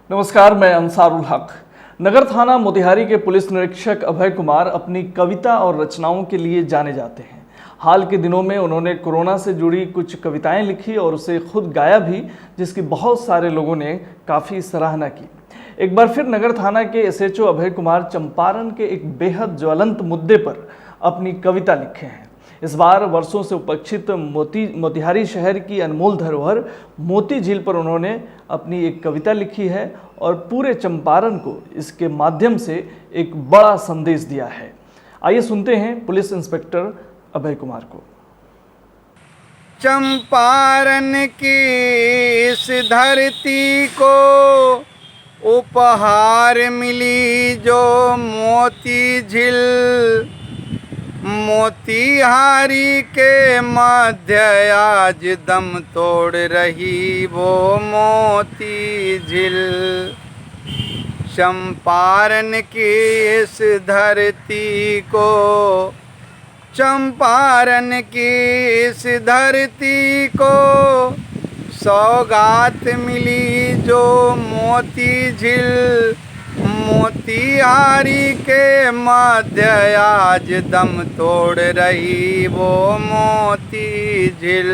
नमस्कार, मैं अंसारुल हक। नगर थाना मोतिहारी के पुलिस निरीक्षक अभय कुमार अपनी कविता और रचनाओं के लिए जाने जाते हैं। हाल के दिनों में उन्होंने कोरोना से जुड़ी कुछ कविताएं लिखी और उसे खुद गाया भी, जिसकी बहुत सारे लोगों ने काफ़ी सराहना की। एक बार फिर नगर थाना के एसएचओ अभय कुमार चंपारण के एक बेहद ज्वलंत मुद्दे पर अपनी कविता लिखे हैं। इस बार वर्षों से उपेक्षित मोतिहारी शहर की अनमोल धरोहर मोती झील पर उन्होंने अपनी एक कविता लिखी है और पूरे चंपारण को इसके माध्यम से एक बड़ा संदेश दिया है। आइए सुनते हैं पुलिस इंस्पेक्टर अभय कुमार को। चंपारण की इस धरती को उपहार मिली जो मोती झील, मोतिहारी के मध्य आज दम तोड़ रही वो मोती झील। चंपारण की इस धरती को, चंपारण की इस धरती को सौगात मिली जो मोती झील, मोतिहारी के मध्य आज दम तोड़ रही वो मोती झील।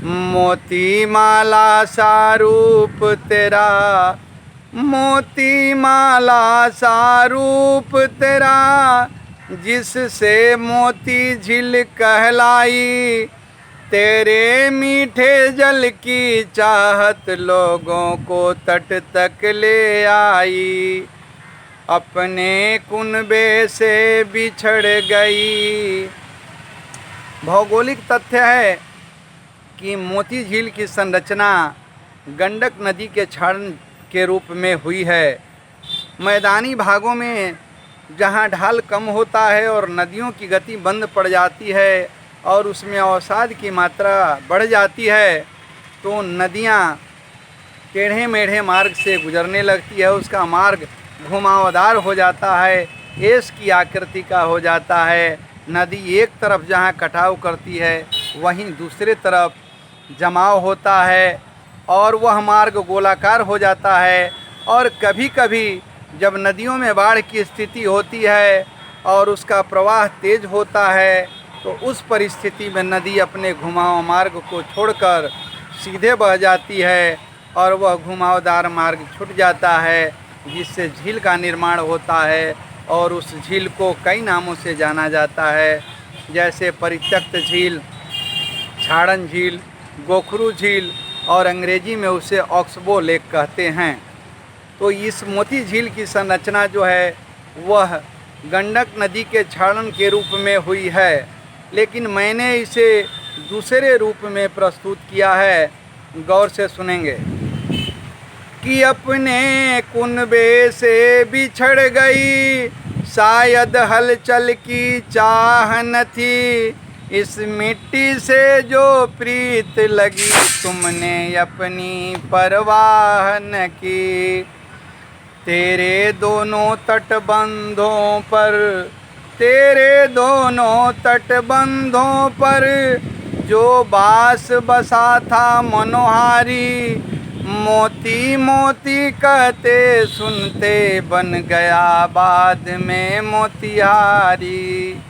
मोती माला सा रूप तेरा, मोती माला सा रूप तेरा, जिससे मोती झील कहलाई। तेरे मीठे जल की चाहत लोगों को तट तक ले आई। अपने कुनबे से बिछड़ गई। भौगोलिक तथ्य है कि मोती झील की संरचना गंडक नदी के क्षरण के रूप में हुई है। मैदानी भागों में जहां ढाल कम होता है और नदियों की गति बंद पड़ जाती है और उसमें अवसाद की मात्रा बढ़ जाती है, तो नदियाँ टेढ़े मेढ़े मार्ग से गुजरने लगती है। उसका मार्ग घुमावदार हो जाता है, एस की आकृति का हो जाता है। नदी एक तरफ जहाँ कटाव करती है वहीं दूसरे तरफ जमाव होता है और वह मार्ग गोलाकार हो जाता है। और कभी कभी जब नदियों में बाढ़ की स्थिति होती है और उसका प्रवाह तेज होता है, तो उस परिस्थिति में नदी अपने घुमाव मार्ग को छोड़कर सीधे बह जाती है और वह घुमावदार मार्ग छूट जाता है, जिससे झील का निर्माण होता है। और उस झील को कई नामों से जाना जाता है, जैसे परित्यक्त झील, छाड़न झील, गोखरू झील और अंग्रेजी में उसे ऑक्सबो लेक कहते हैं। तो इस मोती झील की संरचना जो है वह गंडक नदी के क्षरण के रूप में हुई है, लेकिन मैंने इसे दूसरे रूप में प्रस्तुत किया है। गौर से सुनेंगे कि अपने कुनबे से बिछड़ गई, शायद हलचल की चाह न थी। इस मिट्टी से जो प्रीत लगी, तुमने अपनी परवाह न की। तेरे दोनों तटबंधों पर, तेरे दोनों तटबंधों पर जो बास बसा था मनोहारी, मोती मोती कहते सुनते बन गया बाद में मोतिहारी।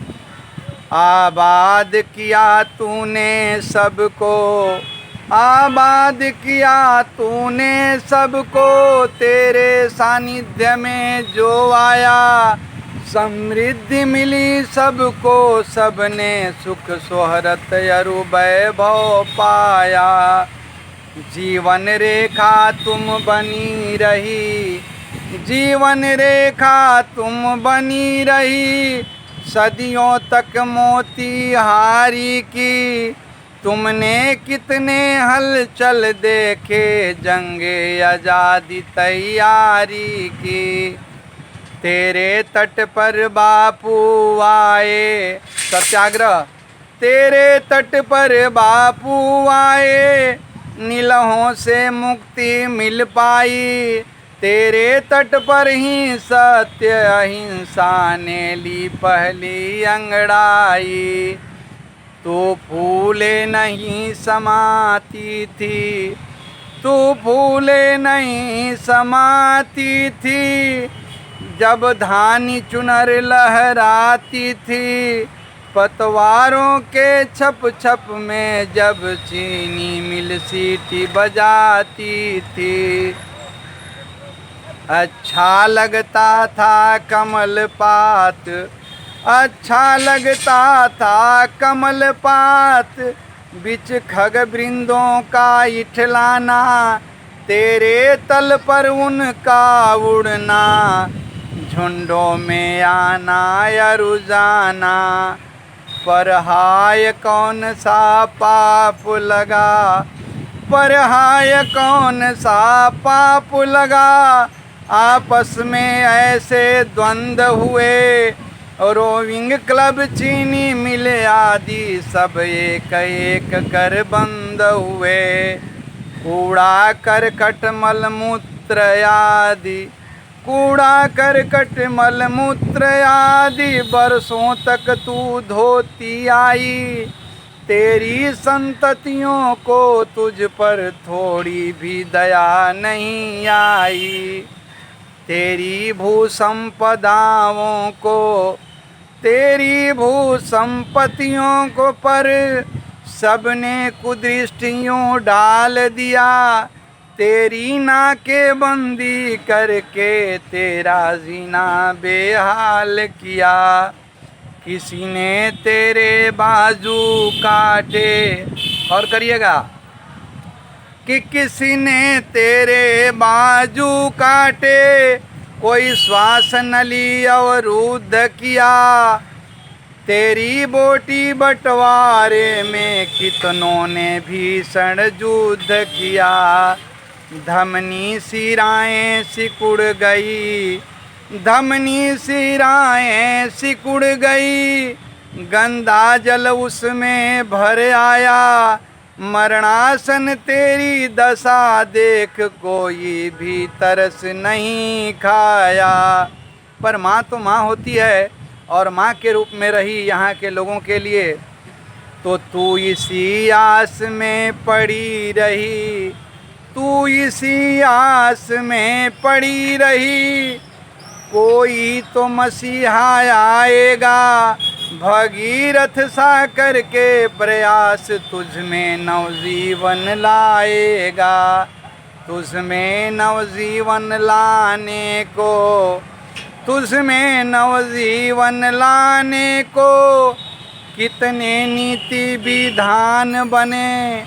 आबाद किया तूने सबको, आबाद किया तूने सबको, तेरे सानिध्य में जो आया। समृद्धि मिली सबको, सबने सुख सोहरत अरु वैभव पाया। जीवन रेखा तुम बनी रही, जीवन रेखा तुम बनी रही, सदियों तक मोतिहारी की। तुमने कितने हलचल देखे, जंगे आज़ादी तैयारी की। तेरे तट पर बापू आए, सत्याग्रह। तेरे तट पर बापू आए, नीलहों से मुक्ति मिल पाई। तेरे तट पर ही सत्य अहिंसा ने ली पहली अंगड़ाई। तो फूले नहीं समाती थी, तू फूले नहीं समाती थी, जब धानी चुनर लहराती थी, पतवारों के छप छप में जब चीनी मिल सीटी बजाती थी। अच्छा लगता था कमल पात, अच्छा लगता था कमल पात, बिच खग वृंदों का इठलाना, तेरे तल पर उनका उड़ना, झुंडों में आना या रुझाना। पर हाय कौन सा पाप लगा, पर हाय कौन सा पाप लगा, आपस में ऐसे द्वंद्व हुए, रोविंग क्लब चीनी मिल आदि सब एक एक कर बंद हुए। कूड़ा करकट मलमूत्र आदि, कूड़ा करकट मलमूत्र आदि बरसों तक तू धोती आई, तेरी संततियों को तुझ पर थोड़ी भी दया नहीं आई। तेरी भू संपदाओं को, तेरी भू संपत्तियों को पर सबने कुदृष्टियों डाल दिया, तेरी नाकेबंदी करके तेरा जीना बेहाल किया। किसी ने तेरे बाजू काटे, और करिएगा, कि किसी ने तेरे बाजू काटे, कोई श्वास नली अवरुद्ध किया, तेरी बोटी बंटवारे में कितनों ने भीषण युद्ध किया। धमनी सिराएं सिकुड़ गई, धमनी सिराएं सिकुड़ गई, गंदा जल उसमें भर आया, मरणासन तेरी दशा देख कोई भी तरस नहीं खाया। पर माँ तो माँ होती है, और माँ के रूप में रही यहाँ के लोगों के लिए। तो तू इसी आस में पड़ी रही, तू इसी आस में पड़ी रही, कोई तो मसीहा आएगा, भगीरथ सा करके प्रयास तुझ में नवजीवन लाएगा। तुझ में नवजीवन लाने को, तुझ में नवजीवन लाने को कितने नीति विधान बने,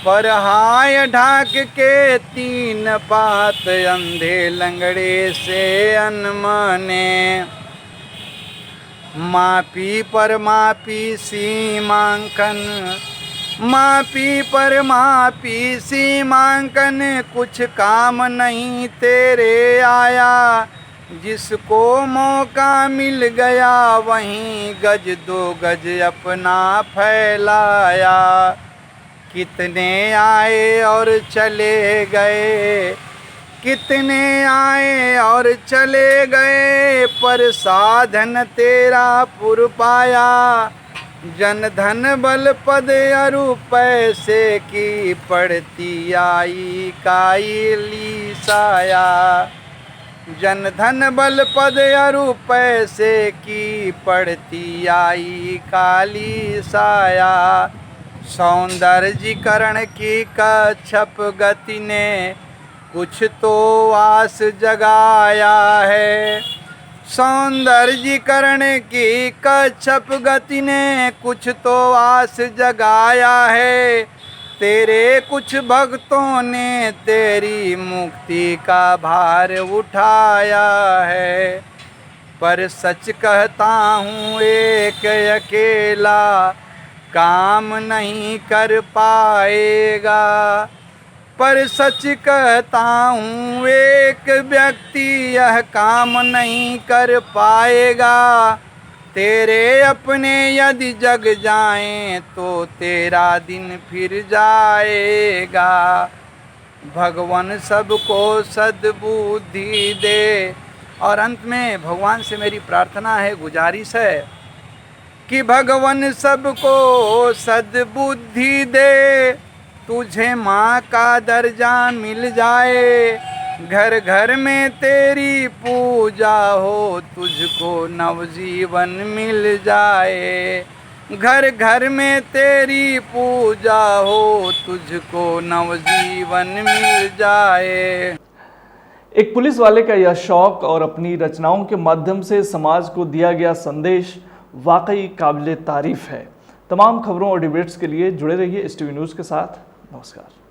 पर हाय ढाक के तीन पात अंधे लंगड़े से अनमने। मापी पर मापी सीमांकन, मापी पर मापी सीमांकन, कुछ काम नहीं तेरे आया, जिसको मौका मिल गया वहीं गज दो गज अपना फैलाया। कितने आए और चले गए, कितने आए और चले गए, पर साधन तेरा पुर पाया। जन धन बल पद अरु पैसे की पड़ती आई कायली साया। जन धन बल पद अरु पैसे की पड़ती आई काली साया। सौंदर्यीकरण की कच्छप गति ने कुछ तो आस जगाया है। सौंदर्यीकरण की कच्छप गति ने कुछ तो आस जगाया है। तेरे कुछ भक्तों ने तेरी मुक्ति का भार उठाया है। पर सच कहता हूँ एक अकेला काम नहीं कर पाएगा। पर सच कहता हूँ एक व्यक्ति यह काम नहीं कर पाएगा। तेरे अपने यदि जग जाएं तो तेरा दिन फिर जाएगा। भगवान सबको सद्बुद्धि दे। और अंत में भगवान से मेरी प्रार्थना है, गुजारिश है कि भगवान सबको सद्बुद्धि दे। तुझे माँ का दर्जा मिल जाए, घर घर में तेरी पूजा हो, तुझको नवजीवन मिल जाए। घर घर में तेरी पूजा हो, तुझको नवजीवन मिल जाए। एक पुलिस वाले का यह शौक और अपनी रचनाओं के माध्यम से समाज को दिया गया संदेश वाकई काबिले तारीफ है। तमाम खबरों और डिबेट्स के लिए जुड़े रहिए STV न्यूज़ के साथ। नमस्कार।